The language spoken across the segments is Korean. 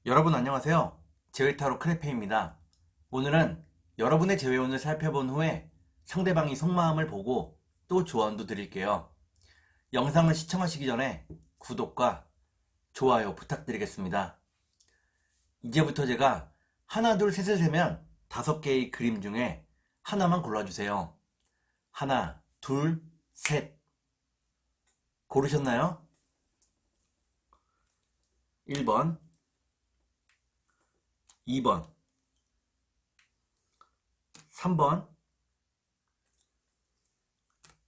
여러분 안녕하세요. 제외타로 크레페입니다. 오늘은 여러분의 제외운을 살펴본 후에 상대방이 속마음을 보고 또 조언도 드릴게요. 영상을 시청하시기 전에 구독과 좋아요 부탁드리겠습니다. 이제부터 제가 하나 둘 셋을 세면 5개의 그림 중에 하나만 골라주세요. 하나, 둘, 셋. 고르셨나요? 1번, 2번, 3번,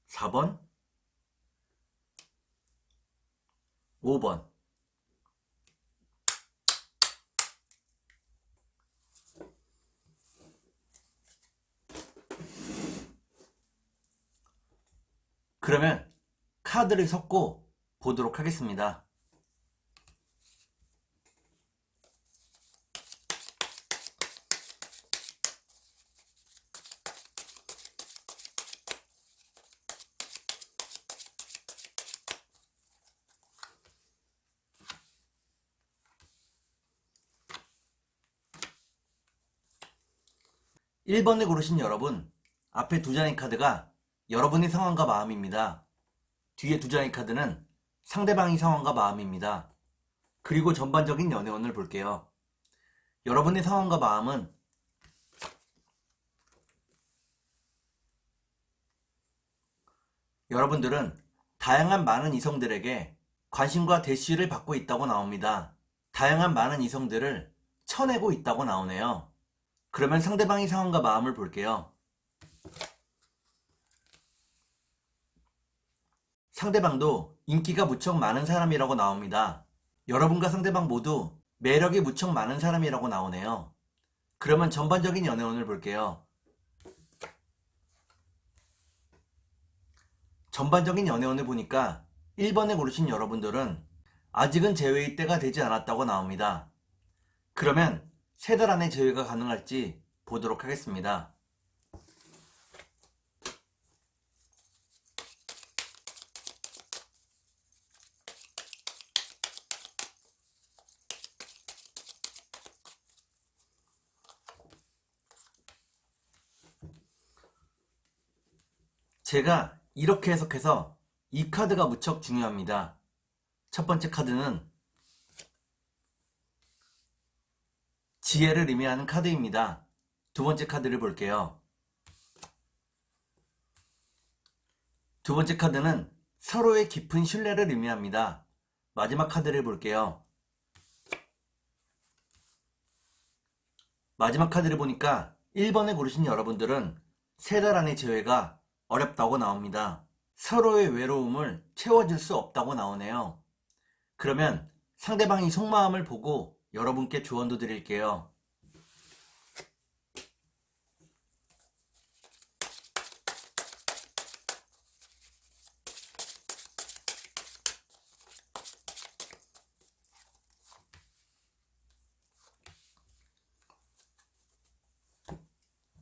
4번, 5번. 그러면 카드를 섞고 보도록 하겠습니다. (1번을) 고르신 여러분, 앞에 2장의 카드가 여러분의 상황과 마음입니다. 뒤에 2장의 카드는 상대방의 상황과 마음입니다. 그리고 전반적인 연애운을 볼게요. 여러분의 상황과 마음은 여러분들은 다양한 많은 이성들에게 관심과 대시를 받고 있다고 나옵니다. 다양한 많은 이성들을 쳐내고 있다고 나오네요. 그러면 상대방의 상황과 마음을 볼게요. 상대방도 인기가 무척 많은 사람이라고 나옵니다. 여러분과 상대방 모두 매력이 무척 많은 사람이라고 나오네요. 그러면 전반적인 연애운을 볼게요. 전반적인 연애운을 보니까 1번에 고르신 여러분들은 아직은 재회의 때가 되지 않았다고 나옵니다. 그러면 3달 안에 재회가 가능할지 보도록 하겠습니다. 제가 이렇게 해석해서 이 카드가 무척 중요합니다. 첫 번째 카드는 지혜를 의미하는 카드입니다. 두 번째 카드를 볼게요. 두 번째 카드는 서로의 깊은 신뢰를 의미합니다. 마지막 카드를 볼게요. 마지막 카드를 보니까 1번에 고르신 여러분들은 3달 안의 재회가 어렵다고 나옵니다. 서로의 외로움을 채워줄 수 없다고 나오네요. 그러면 상대방이 속마음을 보고 여러분께 조언도 드릴게요.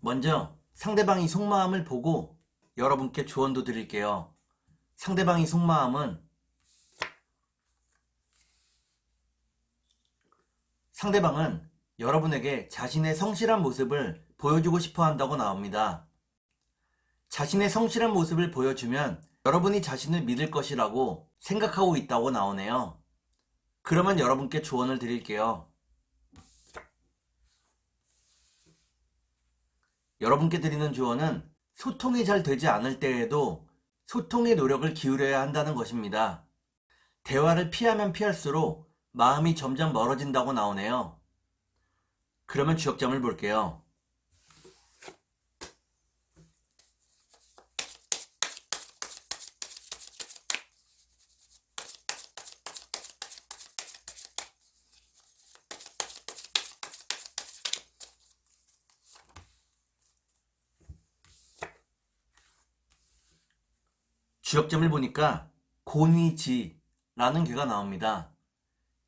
먼저 상대방이 속마음을 보고 여러분께 조언도 드릴게요. 상대방이 속마음은 상대방은 여러분에게 자신의 성실한 모습을 보여주고 싶어 한다고 나옵니다. 자신의 성실한 모습을 보여주면 여러분이 자신을 믿을 것이라고 생각하고 있다고 나오네요. 그러면 여러분께 조언을 드릴게요. 여러분께 드리는 조언은 소통이 잘 되지 않을 때에도 소통의 노력을 기울여야 한다는 것입니다. 대화를 피하면 피할수록 마음이 점점 멀어진다고 나오네요. 그러면 주역점을 볼게요. 주역점을 보니까 곤의지라는 괴가 나옵니다.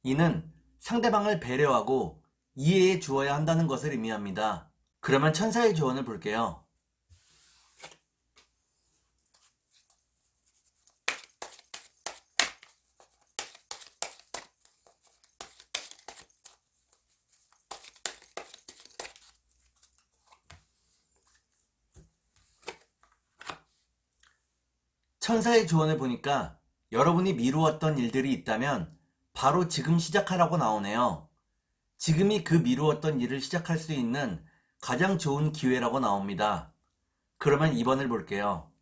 이는 상대방을 배려하고 이해해 주어야 한다는 것을 의미합니다. 그러면 천사의 조언을 볼게요. 천사의 조언을 보니까 여러분이 미루었던 일들이 있다면 바로 지금 시작하라고 나오네요. 지금이 그 미루었던 일을 시작할 수 있는 가장 좋은 기회라고 나옵니다. 그러면 2번을 볼게요.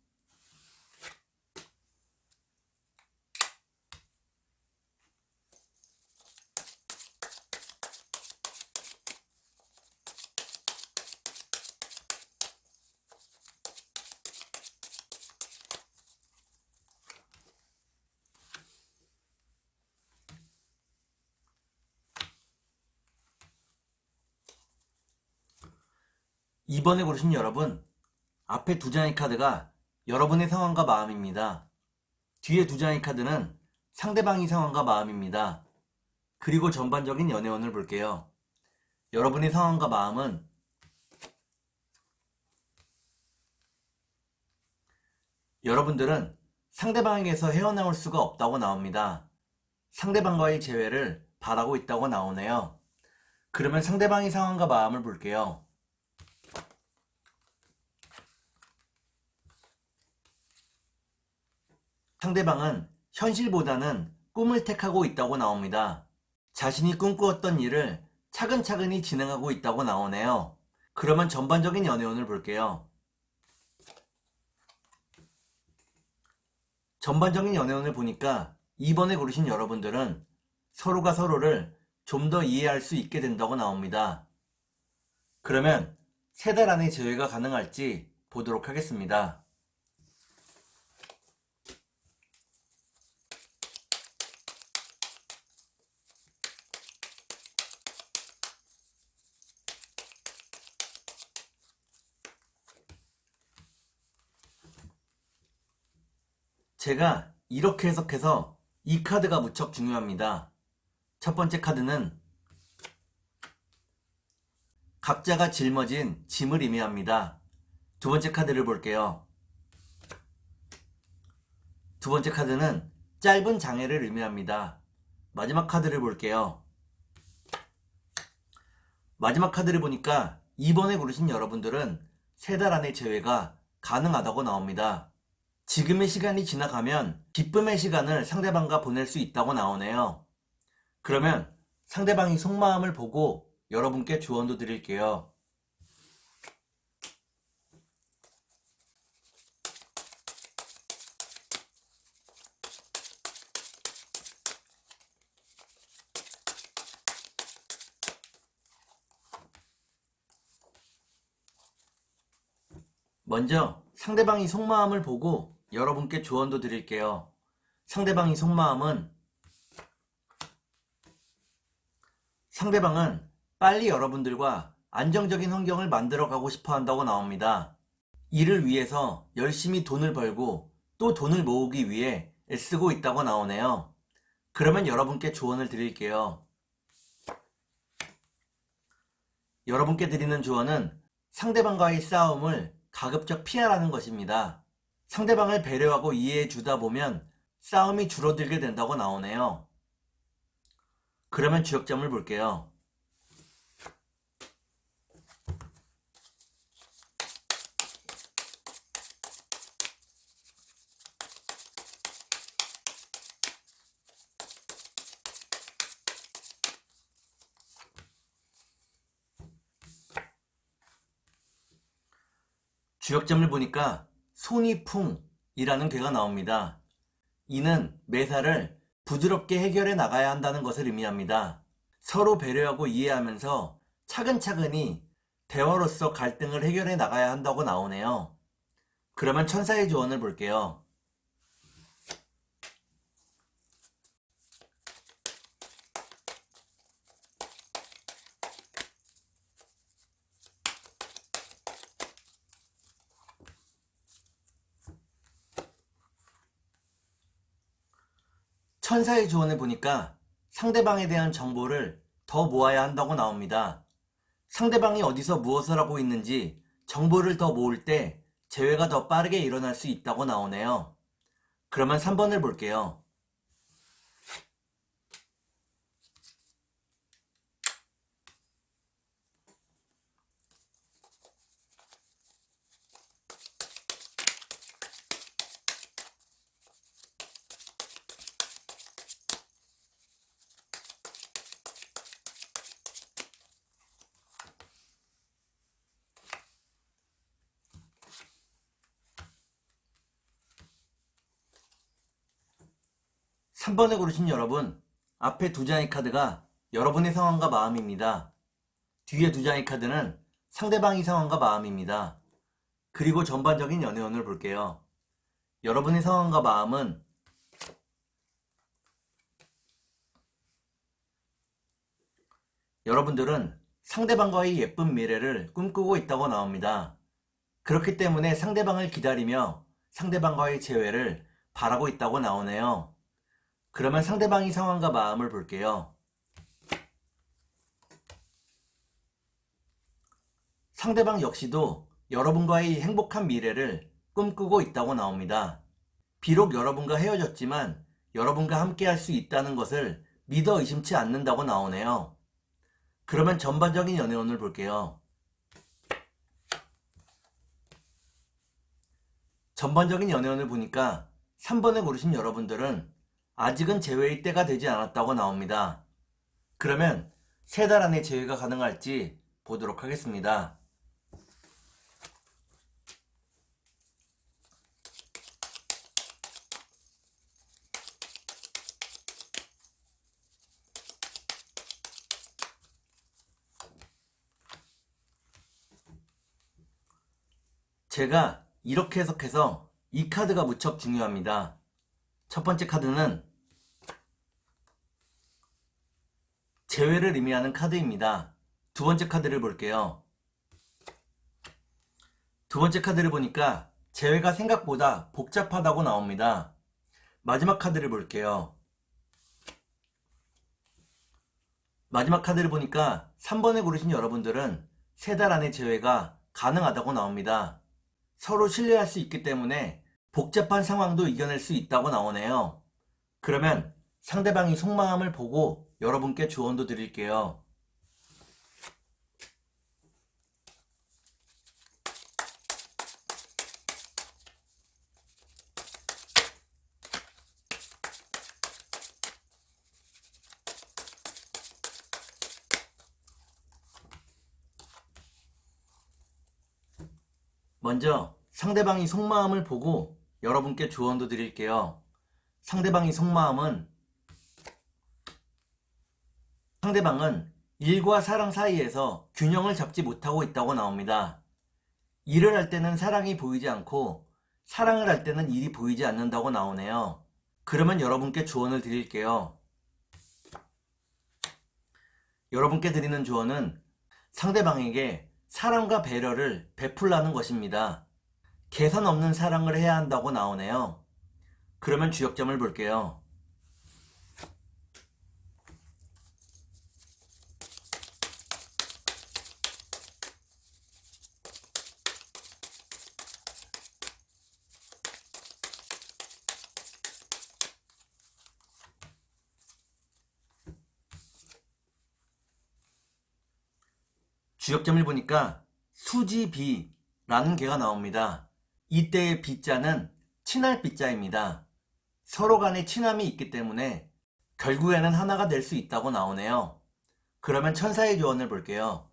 2번에 고르신 여러분, 앞에 두 장의 카드가 여러분의 상황과 마음입니다. 뒤에 두 장의 카드는 상대방의 상황과 마음입니다. 그리고 전반적인 연애운을 볼게요. 여러분의 상황과 마음은 여러분들은 상대방에게서 헤어나올 수가 없다고 나옵니다. 상대방과의 재회를 바라고 있다고 나오네요. 그러면 상대방의 상황과 마음을 볼게요. 상대방은 현실보다는 꿈을 택하고 있다고 나옵니다. 자신이 꿈꾸었던 일을 차근차근히 진행하고 있다고 나오네요. 그러면 전반적인 연애운을 볼게요. 전반적인 연애운을 보니까 2번에 고르신 여러분들은 서로가 서로를 좀 더 이해할 수 있게 된다고 나옵니다. 그러면 3달 안에 재회가 가능할지 보도록 하겠습니다. 제가 이렇게 해석해서 이 카드가 무척 중요합니다. 첫 번째 카드는 각자가 짊어진 짐을 의미합니다. 두 번째 카드를 볼게요. 두 번째 카드는 짧은 장애를 의미합니다. 마지막 카드를 볼게요. 마지막 카드를 보니까 2번에 고르신 여러분들은 3달 안에 재회가 가능하다고 나옵니다. 지금의 시간이 지나가면 기쁨의 시간을 상대방과 보낼 수 있다고 나오네요. 그러면 상대방이 속마음을 보고 여러분께 조언도 드릴게요. 먼저 상대방이 속마음을 보고 여러분께 조언도 드릴게요. 상대방의 속마음은 상대방은 빨리 여러분들과 안정적인 환경을 만들어 가고 싶어 한다고 나옵니다. 이를 위해서 열심히 돈을 벌고 또 돈을 모으기 위해 애쓰고 있다고 나오네요. 그러면 여러분께 조언을 드릴게요. 여러분께 드리는 조언은 상대방과의 싸움을 가급적 피하라는 것입니다. 상대방을 배려하고 이해해 주다 보면 싸움이 줄어들게 된다고 나오네요. 그러면 주역점을 볼게요. 주역점을 보니까 손이풍이라는 괴가 나옵니다. 이는 매사를 부드럽게 해결해 나가야 한다는 것을 의미합니다. 서로 배려하고 이해하면서 차근차근히 대화로서 갈등을 해결해 나가야 한다고 나오네요. 그러면 천사의 조언을 볼게요. 천사의 조언을 보니까 상대방에 대한 정보를 더 모아야 한다고 나옵니다. 상대방이 어디서 무엇을 하고 있는지 정보를 더 모을 때 재회가 더 빠르게 일어날 수 있다고 나오네요. 그러면 3번을 볼게요. 3번을 고르신 여러분, 앞에 두 장의 카드가 여러분의 상황과 마음입니다. 뒤에 두 장의 카드는 상대방의 상황과 마음입니다. 그리고 전반적인 연애운을 볼게요. 여러분의 상황과 마음은 여러분들은 상대방과의 예쁜 미래를 꿈꾸고 있다고 나옵니다. 그렇기 때문에 상대방을 기다리며 상대방과의 재회를 바라고 있다고 나오네요. 그러면 상대방의 상황과 마음을 볼게요. 상대방 역시도 여러분과의 행복한 미래를 꿈꾸고 있다고 나옵니다. 비록 여러분과 헤어졌지만 여러분과 함께 할 수 있다는 것을 믿어 의심치 않는다고 나오네요. 그러면 전반적인 연애운을 볼게요. 전반적인 연애운을 보니까 3번을 고르신 여러분들은 아직은 재회의 때가 되지 않았다고 나옵니다. 그러면 3달 안에 재회가 가능할지 보도록 하겠습니다. 제가 이렇게 해석해서 이 카드가 무척 중요합니다. 첫 번째 카드는 재회를 의미하는 카드입니다. 두 번째 카드를 볼게요. 두 번째 카드를 보니까 재회가 생각보다 복잡하다고 나옵니다. 마지막 카드를 볼게요. 마지막 카드를 보니까 3번을 고르신 여러분들은 3달 안에 재회가 가능하다고 나옵니다. 서로 신뢰할 수 있기 때문에 복잡한 상황도 이겨낼 수 있다고 나오네요. 그러면 상대방이 속마음을 보고 여러분께 조언도 드릴게요. 먼저 상대방이 속마음을 보고 여러분께 조언도 드릴게요. 상대방의 속마음은 상대방은 일과 사랑 사이에서 균형을 잡지 못하고 있다고 나옵니다. 일을 할 때는 사랑이 보이지 않고 사랑을 할 때는 일이 보이지 않는다고 나오네요. 그러면 여러분께 조언을 드릴게요. 여러분께 드리는 조언은 상대방에게 사랑과 배려를 베풀라는 것입니다. 계산 없는 사랑을 해야 한다고 나오네요. 그러면 주역점을 볼게요. 주역점을 보니까 수지비라는 개가 나옵니다. 이때의 비자는 친할 비자입니다. 서로 간에 친함이 있기 때문에 결국에는 하나가 될 수 있다고 나오네요. 그러면 천사의 조언을 볼게요.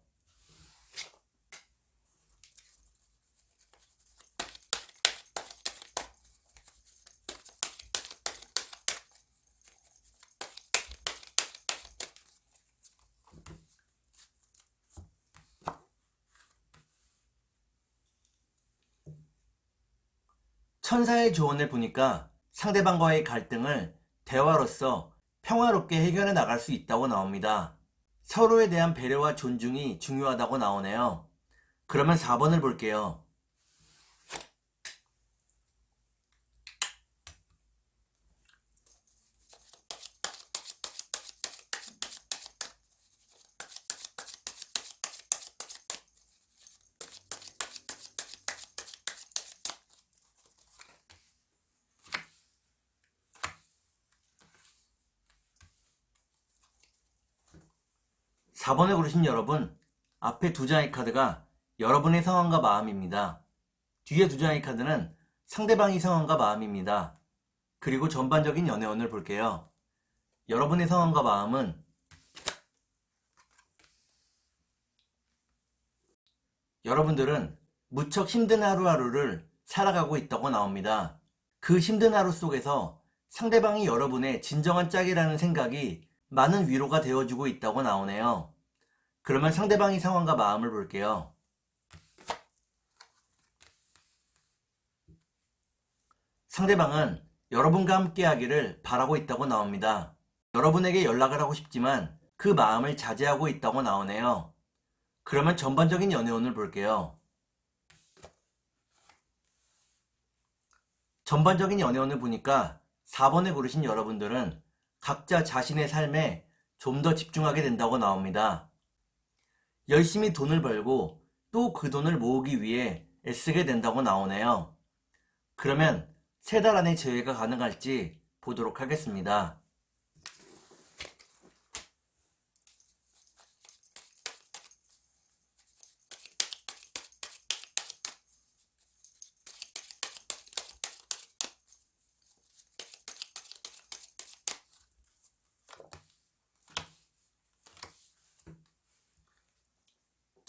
천사의 조언을 보니까 상대방과의 갈등을 대화로서 평화롭게 해결해 나갈 수 있다고 나옵니다. 서로에 대한 배려와 존중이 중요하다고 나오네요. 그러면 4번을 볼게요. 사 번에 고르신 여러분, 앞에 두 장의 카드가 여러분의 상황과 마음입니다. 뒤에 두 장의 카드는 상대방의 상황과 마음입니다. 그리고 전반적인 연애운을 볼게요. 여러분의 상황과 마음은 여러분들은 무척 힘든 하루하루를 살아가고 있다고 나옵니다. 그 힘든 하루 속에서 상대방이 여러분의 진정한 짝이라는 생각이 많은 위로가 되어주고 있다고 나오네요. 그러면 상대방의 상황과 마음을 볼게요. 상대방은 여러분과 함께 하기를 바라고 있다고 나옵니다. 여러분에게 연락을 하고 싶지만 그 마음을 자제하고 있다고 나오네요. 그러면 전반적인 연애운을 볼게요. 전반적인 연애운을 보니까 4번에 고르신 여러분들은 각자 자신의 삶에 좀 더 집중하게 된다고 나옵니다. 열심히 돈을 벌고 또 그 돈을 모으기 위해 애쓰게 된다고 나오네요. 그러면 3달 안에 재회가 가능할지 보도록 하겠습니다.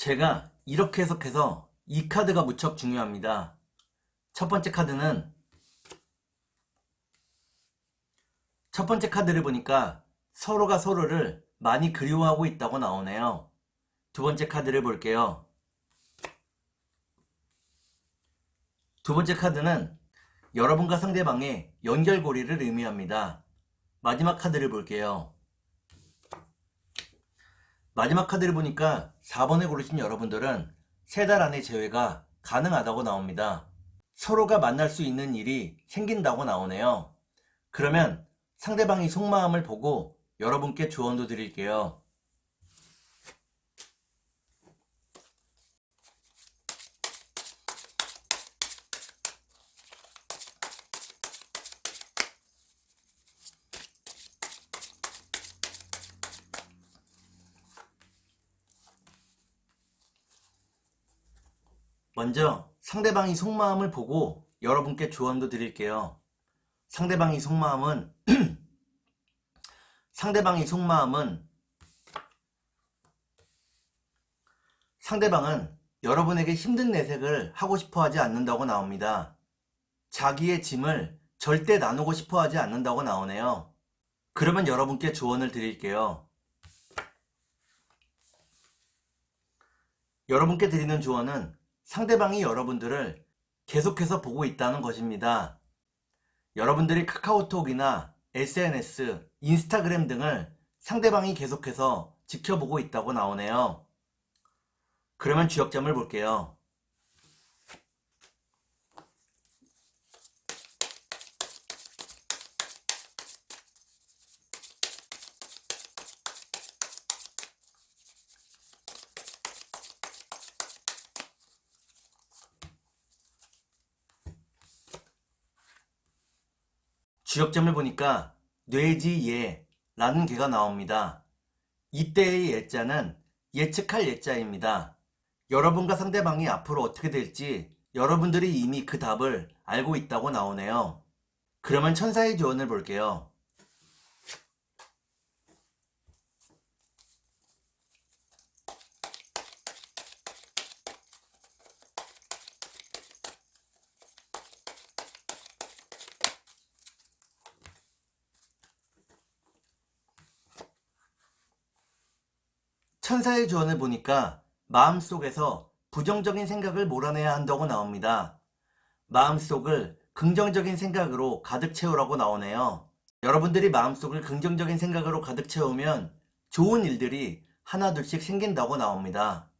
제가 이렇게 해석해서 이 카드가 무척 중요합니다. 첫 번째 카드를 보니까 서로가 서로를 많이 그리워하고 있다고 나오네요. 두 번째 카드를 볼게요. 두 번째 카드는 여러분과 상대방의 연결고리를 의미합니다. 마지막 카드를 볼게요. 마지막 카드를 보니까 4번에 고르신 여러분들은 3달 안에 재회가 가능하다고 나옵니다. 서로가 만날 수 있는 일이 생긴다고 나오네요. 그러면 상대방의 속마음을 보고 여러분께 조언도 드릴게요. 먼저 상대방의 속마음을 보고 여러분께 조언도 드릴게요. 상대방의 속마음은 상대방은 여러분에게 힘든 내색을 하고 싶어 하지 않는다고 나옵니다. 자기의 짐을 절대 나누고 싶어 하지 않는다고 나오네요. 그러면 여러분께 조언을 드릴게요. 여러분께 드리는 조언은 상대방이 여러분들을 계속해서 보고 있다는 것입니다. 여러분들이 카카오톡이나 SNS, 인스타그램 등을 상대방이 계속해서 지켜보고 있다고 나오네요. 그러면 주역점을 볼게요. 주역점을 보니까 뇌지예 라는 개가 나옵니다. 이때의 예자는 예측할 예자입니다. 여러분과 상대방이 앞으로 어떻게 될지 여러분들이 이미 그 답을 알고 있다고 나오네요. 그러면 천사의 조언을 볼게요. 천사의 조언을 보니까 마음속에서 부정적인 생각을 몰아내야 한다고 나옵니다. 마음속을 긍정적인 생각으로 가득 채우라고 나오네요. 여러분들이 마음속을 긍정적인 생각으로 가득 채우면 좋은 일들이 하나둘씩 생긴다고 나옵니다.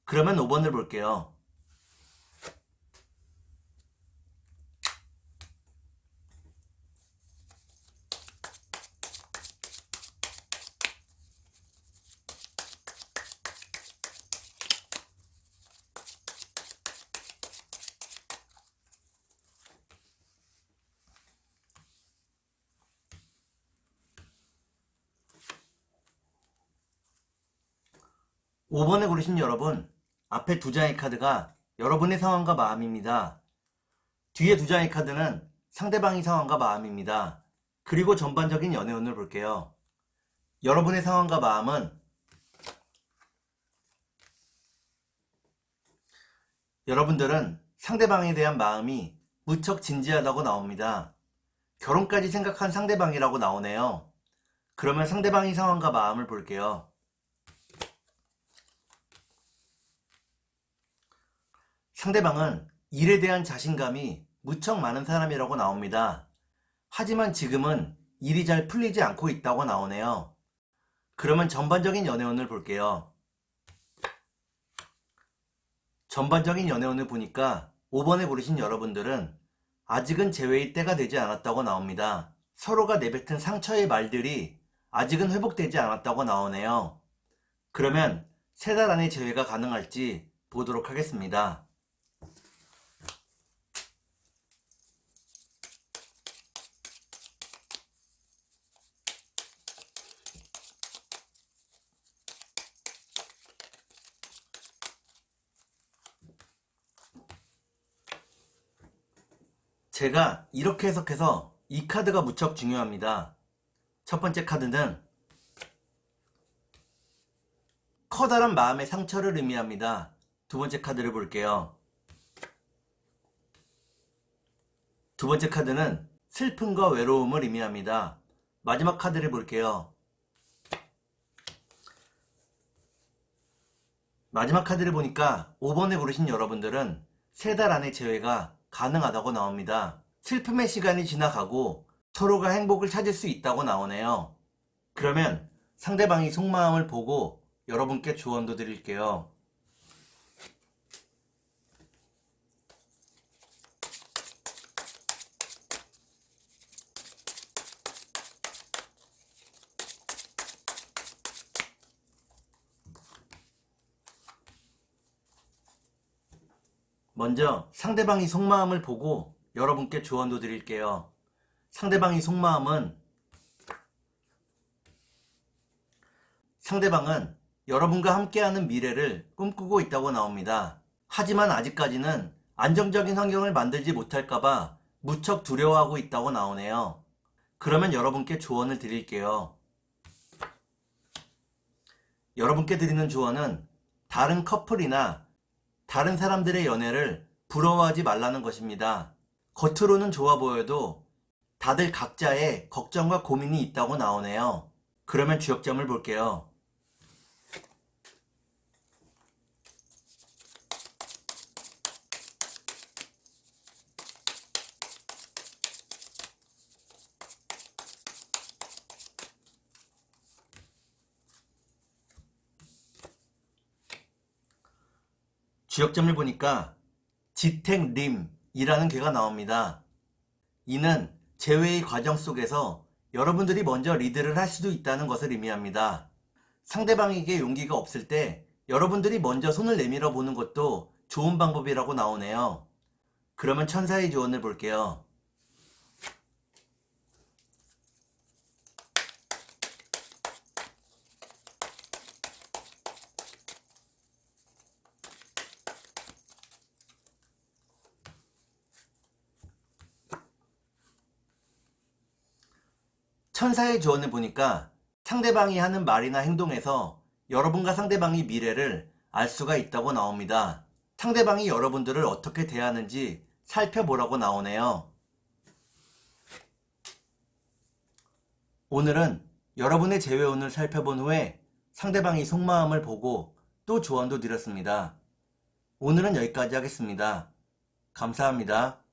그러면 5번을 볼게요. 5번에 고르신 여러분, 앞에 2장의 카드가 여러분의 상황과 마음입니다. 뒤에 2장의 카드는 상대방의 상황과 마음입니다. 그리고 전반적인 연애운을 볼게요. 여러분의 상황과 마음은 여러분들은 상대방에 대한 마음이 무척 진지하다고 나옵니다. 결혼까지 생각한 상대방이라고 나오네요. 그러면 상대방의 상황과 마음을 볼게요. 상대방은 일에 대한 자신감이 무척 많은 사람이라고 나옵니다. 하지만 지금은 일이 잘 풀리지 않고 있다고 나오네요. 그러면 전반적인 연애운을 볼게요. 전반적인 연애운을 보니까 5번에 고르신 여러분들은 아직은 재회의 때가 되지 않았다고 나옵니다. 서로가 내뱉은 상처의 말들이 아직은 회복되지 않았다고 나오네요. 그러면 3달 안에 재회가 가능할지 보도록 하겠습니다. 제가 이렇게 해석해서 이 카드가 무척 중요합니다. 첫 번째 카드는 커다란 마음의 상처를 의미합니다. 두 번째 카드를 볼게요. 두 번째 카드는 슬픔과 외로움을 의미합니다. 마지막 카드를 볼게요. 마지막 카드를 보니까 5번에 고르신 여러분들은 3달 안에 재회가 가능하다고 나옵니다. 슬픔의 시간이 지나가고 서로가 행복을 찾을 수 있다고 나오네요. 그러면 상대방이 속마음을 보고 여러분께 조언도 드릴게요. 먼저 상대방이 속마음을 보고 여러분께 조언도 드릴게요. 상대방은 여러분과 함께하는 미래를 꿈꾸고 있다고 나옵니다. 하지만 아직까지는 안정적인 환경을 만들지 못할까봐 무척 두려워하고 있다고 나오네요. 그러면 여러분께 조언을 드릴게요. 여러분께 드리는 조언은 다른 커플이나 다른 사람들의 연애를 부러워하지 말라는 것입니다. 겉으로는 좋아 보여도 다들 각자의 걱정과 고민이 있다고 나오네요. 그러면 주역점을 볼게요. 주역점을 보니까 지택림이라는 괴가 나옵니다. 이는 재회의 과정 속에서 여러분들이 먼저 리드를 할 수도 있다는 것을 의미합니다. 상대방에게 용기가 없을 때 여러분들이 먼저 손을 내밀어 보는 것도 좋은 방법이라고 나오네요. 그러면 천사의 조언을 볼게요. 천사의 조언을 보니까 상대방이 하는 말이나 행동에서 여러분과 상대방의 미래를 알 수가 있다고 나옵니다. 상대방이 여러분들을 어떻게 대하는지 살펴보라고 나오네요. 오늘은 여러분의 재회운을 살펴본 후에 상대방의 속마음을 보고 또 조언도 드렸습니다. 오늘은 여기까지 하겠습니다. 감사합니다.